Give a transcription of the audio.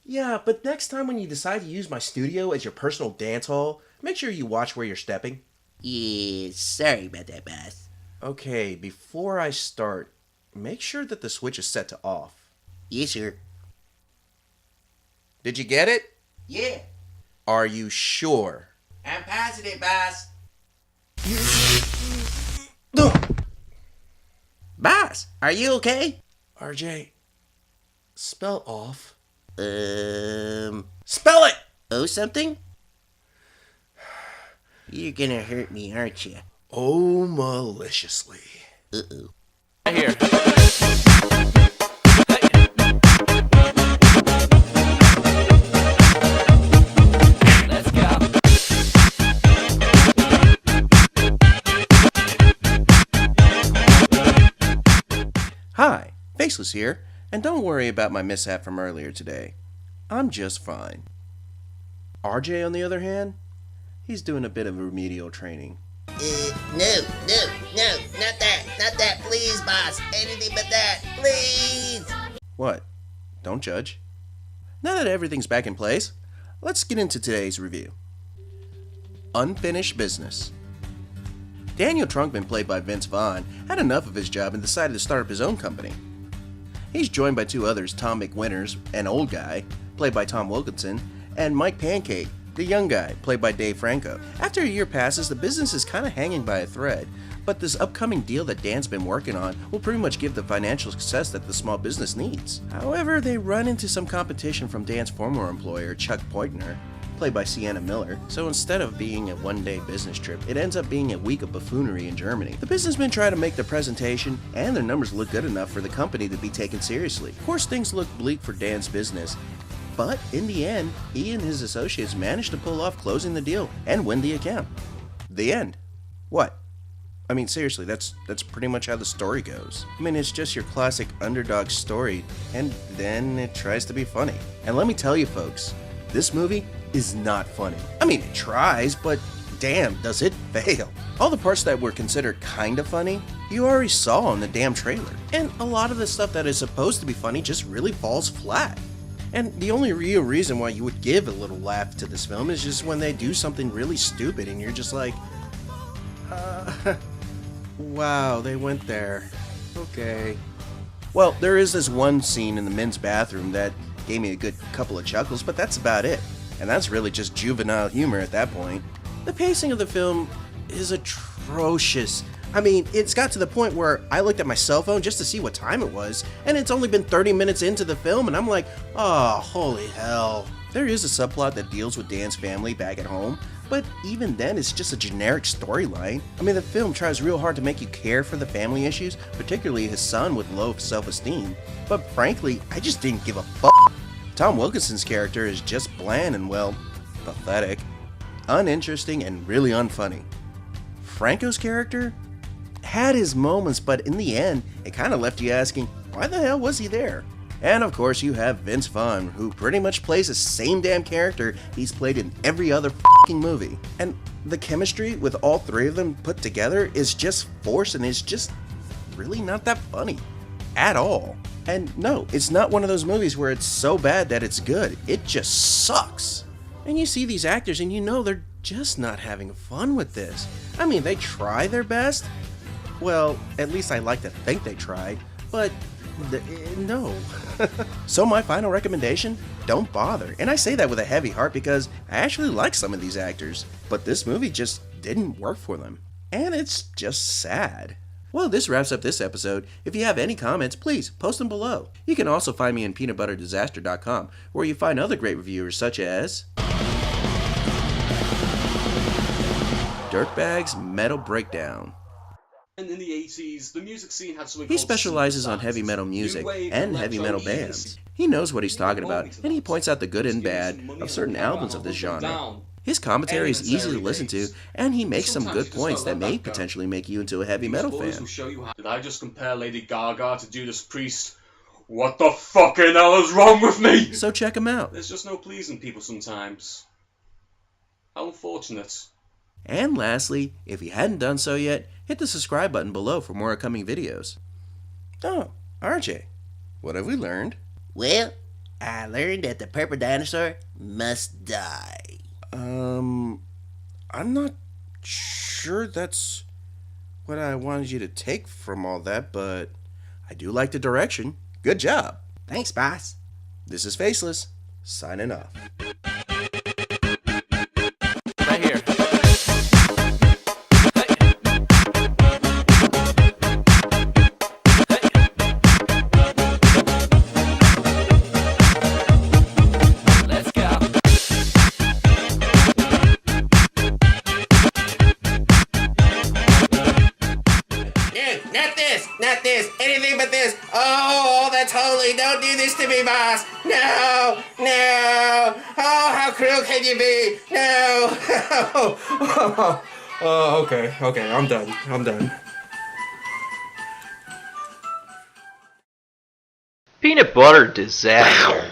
Yeah, but next time when you decide to use my studio as your personal dance hall, make sure you watch where you're stepping. Yeah, sorry about that, boss. Okay, before I start, make sure that the switch is set to off. Yes, sir. Did you get it? Yeah, Are you sure? I'm positive, boss. Boss, are you okay? RJ, spell off. Um, Spell it! oh something? You're gonna hurt me, aren't you? Oh, maliciously. Uh-oh. Here. Let's go. Hi, Faceless here, and don't worry about my mishap from earlier today. I'm just fine. RJ, on the other hand, he's doing a bit of remedial training. No, not that, please, boss. Anything but that, please. What? Don't judge. Now that everything's back in place, let's get into today's review. Unfinished business. Daniel Trunkman, played by Vince Vaughn, had enough of his job and decided to start up his own company. He's joined by two others, Tom McWinters, an old guy, played by Tom Wilkinson, and Mike Pancake, the young guy, played by Dave Franco. After a year passes, the business is kind of hanging by a thread, but this upcoming deal that Dan's been working on will pretty much give the financial success that the small business needs. However, they run into some competition from Dan's former employer, Chuck Poitner, played by Sienna Miller, so instead of being a one-day business trip, it ends up being a week of buffoonery in Germany. The businessmen try to make the presentation, and their numbers look good enough for the company to be taken seriously. Of course, things look bleak for Dan's business, but in the end, he and his associates managed to pull off closing the deal and win the account. The end. What? I mean, seriously, that's pretty much how the story goes. I mean, it's just your classic underdog story, and then it tries to be funny. And let me tell you, folks, this movie is not funny. I mean, it tries, but damn, does it fail. All the parts that were considered kinda funny, you already saw in the damn trailer. And a lot of the stuff that is supposed to be funny just really falls flat. And the only real reason why you would give a little laugh to this film is just when they do something really stupid and you're just like, wow, they went there. Okay. Well, there is this one scene in the men's bathroom that gave me a good couple of chuckles, but that's about it. And that's really just juvenile humor at that point. The pacing of the film is atrocious. I mean, it's got to the point where I looked at my cell phone just to see what time it was, and it's only been 30 minutes into the film, and I'm like, oh, holy hell. There is a subplot that deals with Dan's family back at home, but even then, it's just a generic storyline. I mean, the film tries real hard to make you care for the family issues, particularly his son with low self-esteem, but frankly, I just didn't give a fuck. Tom Wilkinson's character is just bland and, well, pathetic, uninteresting, and really unfunny. Franco's character had his moments, but in the end, it kind of left you asking, why the hell was he there? And of course, you have Vince Vaughn, who pretty much plays the same damn character he's played in every other fucking movie. And the chemistry with all three of them put together is just forced and is just really not that funny at all. And no, it's not one of those movies where it's so bad that it's good. It just sucks. And you see these actors and you know they're just not having fun with this. I mean, they try their best. Well, at least I like to think they tried, but no. So my final recommendation, don't bother. And I say that with a heavy heart because I actually like some of these actors, but this movie just didn't work for them. And it's just sad. Well, this wraps up this episode. If you have any comments, please post them below. You can also find me on peanutbutterdisaster.com, where you find other great reviewers such as Dirtbag's Metal Breakdown. In the 80s, the music scene had something He called specializes on heavy metal music and heavy metal bands. He knows what he's talking about, and he points out the good and bad of certain albums of this genre. His commentary is easy to listen to, and he makes some good points that may potentially make you into a heavy metal fan. Did I just compare Lady Gaga to Judas Priest? What the fucking hell is wrong with me? So check him out. There's just no pleasing people sometimes. How unfortunate. And lastly, if you hadn't done so yet, hit the subscribe button below for more upcoming videos. Oh, RJ, what have we learned? Well, I learned that the purple dinosaur must die. I'm not sure that's what I wanted you to take from all that, but I do like the direction. Good job. Thanks, boss. This is Faceless, signing off. Right here. Let's go. Dude, not this, anything but this. Oh, that's holy. Don't do this to me, boss. No. Oh, how cruel can you be? No. Oh, okay, I'm done. Peanut butter disaster.